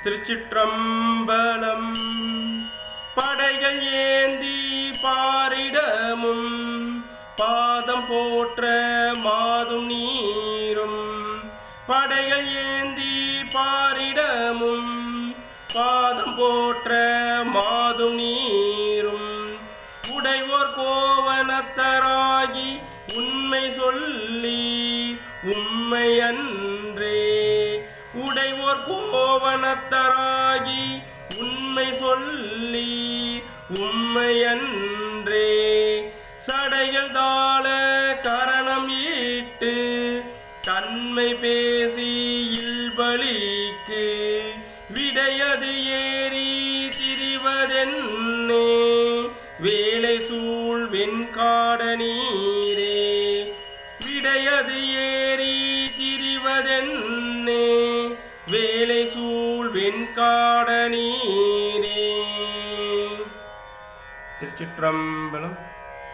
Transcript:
திருச்சிற்றம்பலம். படைகள் ஏந்தி பாரிடமும் பாதம் போற்ற மாதும் நீரும். படைகள் ஏந்தி பாரிடமும் பாதம் போற்ற மாதும் நீரும். உடைவோர் கோவணத்தராகி உண்மை சொல்லி உண்மை அன்றே. உடைவோர் கோவணத்தராகி உண்மை சொல்லி உண்மை அன்றே. சடைகள் தாள கரணம் ஈட்டு தன்மை பேசி இல்பலிக்கு விடையது ஏறி திரிவதென்னே. வேலை சூழ் வெண்காட நீரே விடையது ஏறி திரிவதென்னே. வேலை சூழ் வெண்காட நீரே. திருச்சிற்றம்பலம்.